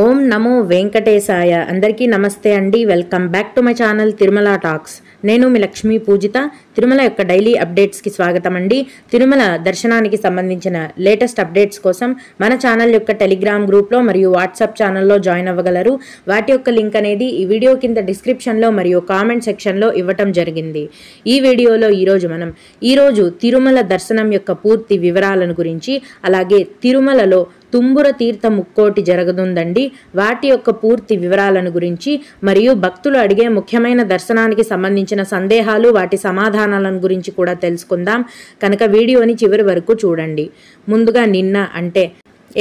ఓం నమో వెంకటేశాయ. అందరికీ నమస్తే అండి. Welcome back to my channel Tirumala talks. నేను మీ లక్ష్మీ పూజిత. తిరుమల యొక్క డైలీ అప్డేట్స్కి స్వాగతం అండి. తిరుమల దర్శనానికి సంబంధించిన లేటెస్ట్ అప్డేట్స్ కోసం మన ఛానల్ యొక్క టెలిగ్రామ్ గ్రూప్లో మరియు వాట్సాప్ ఛానల్లో జాయిన్ అవ్వగలరు. వాటి యొక్క లింక్ అనేది ఈ వీడియో కింద డిస్క్రిప్షన్లో మరియు కామెంట్ సెక్షన్లో ఇవ్వటం జరిగింది. ఈ వీడియోలో ఈరోజు తిరుమల దర్శనం యొక్క పూర్తి వివరాలను గురించి, అలాగే తిరుమలలో తుంబుర తీర్థ ముక్కోటి జరగనుందండి. వాటి యొక్క పూర్తి వివరాలను గురించి మరియు భక్తులు అడిగే ముఖ్యమైన దర్శనానికి సంబంధించిన సందేహాలు, వాటి సమాధానాలను గురించి కూడా తెలుసుకుందాం. కనుక వీడియోని చివరి వరకు చూడండి. ముందుగా నిన్న అంటే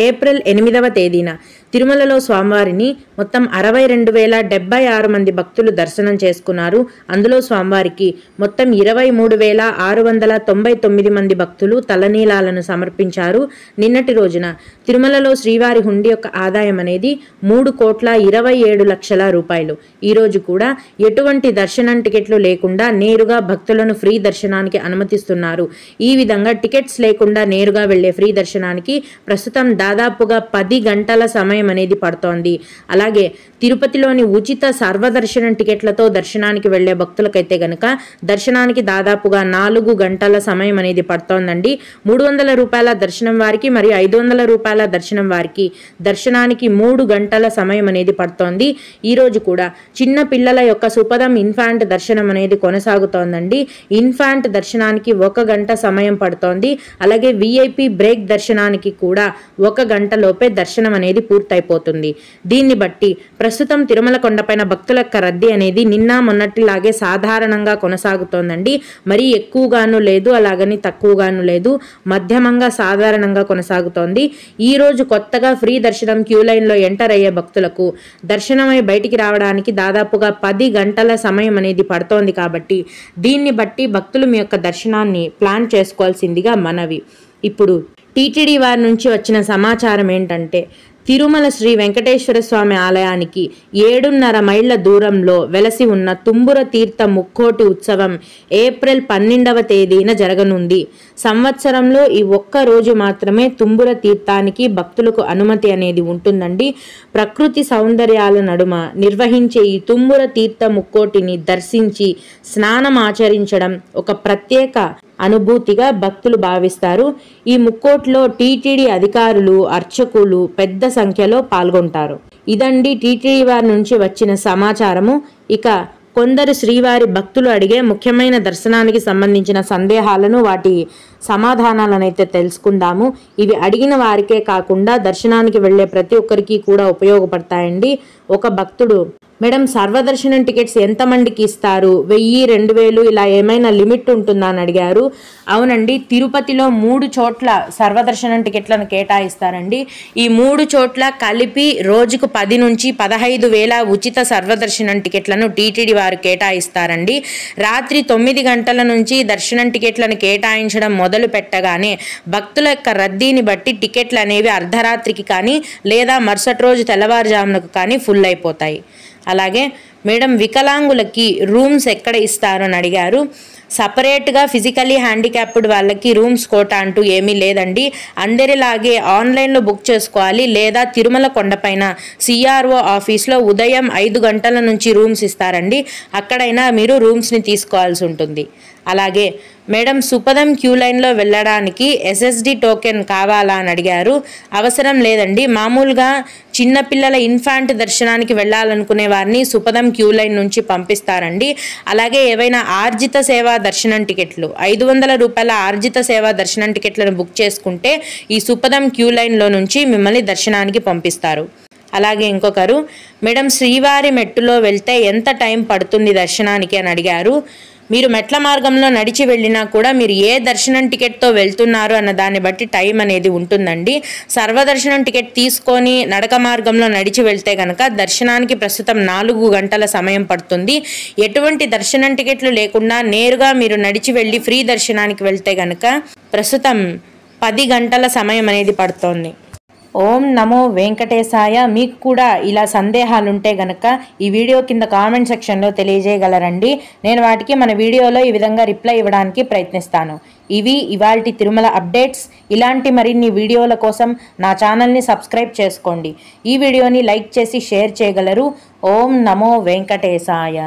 ఏప్రిల్ 8వ తేదీన తిరుమలలో స్వామివారిని మొత్తం 62,076 మంది భక్తులు దర్శనం చేసుకున్నారు. అందులో స్వామివారికి మొత్తం 23,699 మంది భక్తులు తలనీలాలను సమర్పించారు. నిన్నటి రోజున తిరుమలలో శ్రీవారి హుండీ యొక్క ఆదాయం అనేది 3,27,00,000 రూపాయలు. ఈరోజు కూడా ఎటువంటి దర్శనం టికెట్లు లేకుండా నేరుగా భక్తులను ఫ్రీ దర్శనానికి అనుమతిస్తున్నారు. ఈ విధంగా టికెట్స్ లేకుండా నేరుగా వెళ్లే ఫ్రీ దర్శనానికి ప్రస్తుతం దాదాపుగా 10 గంటల సమయం అనేది పడుతోంది. అలాగే తిరుపతిలోని ఉచిత సర్వదర్శనం టికెట్లతో దర్శనానికి వెళ్లే భక్తులకైతే గనక దర్శనానికి దాదాపుగా 4 గంటల సమయం అనేది పడుతోందండి. 300 రూపాయల దర్శనం వారికి మరియు 500 రూపాయల దర్శనం వారికి దర్శనానికి 3 గంటల సమయం అనేది పడుతోంది. ఈ రోజు కూడా చిన్న పిల్లల యొక్క సుపదం ఇన్ఫాంట్ దర్శనం అనేది కొనసాగుతోందండి. ఇన్ఫాంట్ దర్శనానికి 1 గంట సమయం పడుతోంది. అలాగే విఐపి బ్రేక్ దర్శనానికి కూడా 1 గంట లోపే దర్శనం అనేది పూర్తయిపోతుంది. దీన్ని బట్టి ప్రస్తుతం తిరుమల కొండపైన భక్తుల యొక్క రద్దీ అనేది నిన్న మొన్నటిలాగే సాధారణంగా కొనసాగుతోందండి. మరీ ఎక్కువగాను లేదు, అలాగని తక్కువగాను లేదు, మధ్యమంగా సాధారణంగా కొనసాగుతోంది. ఈ రోజు కొత్తగా ఫ్రీ దర్శనం క్యూ లైన్లో ఎంటర్ అయ్యే భక్తులకు దర్శనమై బయటికి రావడానికి దాదాపుగా 10 గంటల సమయం అనేది పడుతోంది. కాబట్టి దీన్ని బట్టి భక్తులు మీ యొక్క దర్శనాన్ని ప్లాన్ చేసుకోవాల్సిందిగా మనవి. ఇప్పుడు టీటీడీ వారి నుంచి వచ్చిన సమాచారం ఏంటంటే, తిరుమల శ్రీ వెంకటేశ్వర స్వామి ఆలయానికి 7.5 మైళ్ళ దూరంలో వెలసి ఉన్న తుంబుర తీర్థ ముక్కోటి ఉత్సవం ఏప్రిల్ 12వ తేదీన జరగనుంది. సంవత్సరంలో ఈ ఒక్క రోజు మాత్రమే తుంబుర తీర్థానికి భక్తులకు అనుమతి అనేది ఉంటుందండి. ప్రకృతి సౌందర్యాల నడుమ నిర్వహించే ఈ తుంబుర తీర్థ ముక్కోటిని దర్శించి స్నానం ఆచరించడం ఒక ప్రత్యేక అనుభూతిగా భక్తులు భావిస్తారు. ఈ ముక్కోట్లో టీటీడీ అధికారులు, అర్చకులు పెద్ద సంఖ్యలో పాల్గొంటారు. ఇదండి టీటీడీ వారి నుంచి వచ్చిన సమాచారము. ఇక కొందరు శ్రీవారి భక్తులు అడిగే ముఖ్యమైన దర్శనానికి సంబంధించిన సందేహాలను, వాటి సమాధానాలను అయితే తెలుసుకుందాము. ఇవి అడిగిన వారికే కాకుండా దర్శనానికి వెళ్లే ప్రతి ఒక్కరికి కూడా ఉపయోగపడతాయండి. ఒక భక్తుడు, మేడం సర్వదర్శనం టికెట్స్ ఎంతమందికి ఇస్తారు? 1000, 2000 ఇలా ఏమైనా లిమిట్ ఉంటుందా అని అడిగారు. అవునండి, తిరుపతిలో 3 చోట్ల సర్వదర్శనం టికెట్లను కేటాయిస్తారండి. ఈ 3 చోట్ల కలిపి రోజుకు 10 నుంచి 15,000 ఉచిత సర్వదర్శనం టికెట్లను టీటీడీ వారు కేటాయిస్తారండి. రాత్రి 9 గంటల నుంచి దర్శనం టికెట్లను కేటాయించడం మొదలు పెట్టగానే భక్తుల యొక్క రద్దీని బట్టి టికెట్లు అనేవి అర్ధరాత్రికి కానీ లేదా మరుసటి రోజు తెల్లవారుజామునకు కానీ ఫుల్ అయిపోతాయి. అలాగే మేడం వికలాంగులకి రూమ్స్ ఎక్కడ ఇస్తారు అని అడిగారు. సపరేట్గా ఫిజికలీ హ్యాండిక్యాప్డ్ వాళ్ళకి రూమ్స్ కోటా అంటూ ఏమీ లేదండి. అందరిలాగే ఆన్లైన్లో బుక్ చేసుకోవాలి, లేదా తిరుమల కొండపైన సిఆర్ఓ ఆఫీస్లో ఉదయం 5 గంటల నుంచి రూమ్స్ ఇస్తారండి. అక్కడైనా మీరు రూమ్స్ని తీసుకోవాల్సి ఉంటుంది. అలాగే మేడం సుపదం క్యూ లైన్లో వెళ్ళడానికి ఎస్ఎస్డి టోకెన్ కావాలా అని అడిగారు. అవసరం లేదండి. మామూలుగా చిన్నపిల్లల ఇన్ఫాంట్ దర్శనానికి వెళ్ళాలనుకునే వారిని సుపదం క్యూ లైన్ నుంచి పంపిస్తారండి. అలాగే ఏవైనా ఆర్జిత సేవా దర్శనం టికెట్లు 500 రూపాయల ఆర్జిత సేవా దర్శనం టికెట్లను బుక్ చేసుకుంటే ఈ సుపదం క్యూ లైన్లో నుంచి మిమ్మల్ని దర్శనానికి పంపిస్తారు. అలాగే ఇంకొకరు, మేడం శ్రీవారి మెట్టులో వెళ్తే ఎంత టైం పడుతుంది దర్శనానికి అని అడిగారు. మీరు మెట్ల మార్గంలో నడిచి వెళ్ళినా కూడా మీరు ఏ దర్శనం టికెట్తో వెళ్తున్నారు అన్న దాన్ని బట్టి టైం అనేది ఉంటుందండి. సర్వదర్శనం టికెట్ తీసుకొని నడక మార్గంలో నడిచి వెళ్తే కనుక దర్శనానికి ప్రస్తుతం 4 గంటల సమయం పడుతుంది. ఎటువంటి దర్శనం టికెట్లు లేకుండా నేరుగా మీరు నడిచి వెళ్ళి ఫ్రీ దర్శనానికి వెళ్తే కనుక ప్రస్తుతం 10 గంటల సమయం అనేది పడుతోంది. ఓం నమో వెంకటేశాయ. మీకు కూడా ఇలా సందేహాలుంటే గనక ఈ వీడియో కింద కామెంట్ సెక్షన్లో తెలియజేయగలరండి. నేను వాటికి మన వీడియోలో ఈ విధంగా రిప్లై ఇవ్వడానికి ప్రయత్నిస్తాను. ఇవి ఇవాల్టి తిరుమల అప్డేట్స్. ఇలాంటి మరిన్ని వీడియోల కోసం నా ఛానల్ని సబ్స్క్రైబ్ చేసుకోండి. ఈ వీడియోని లైక్ చేసి షేర్ చేయగలరు. ఓం నమో వెంకటేశాయ.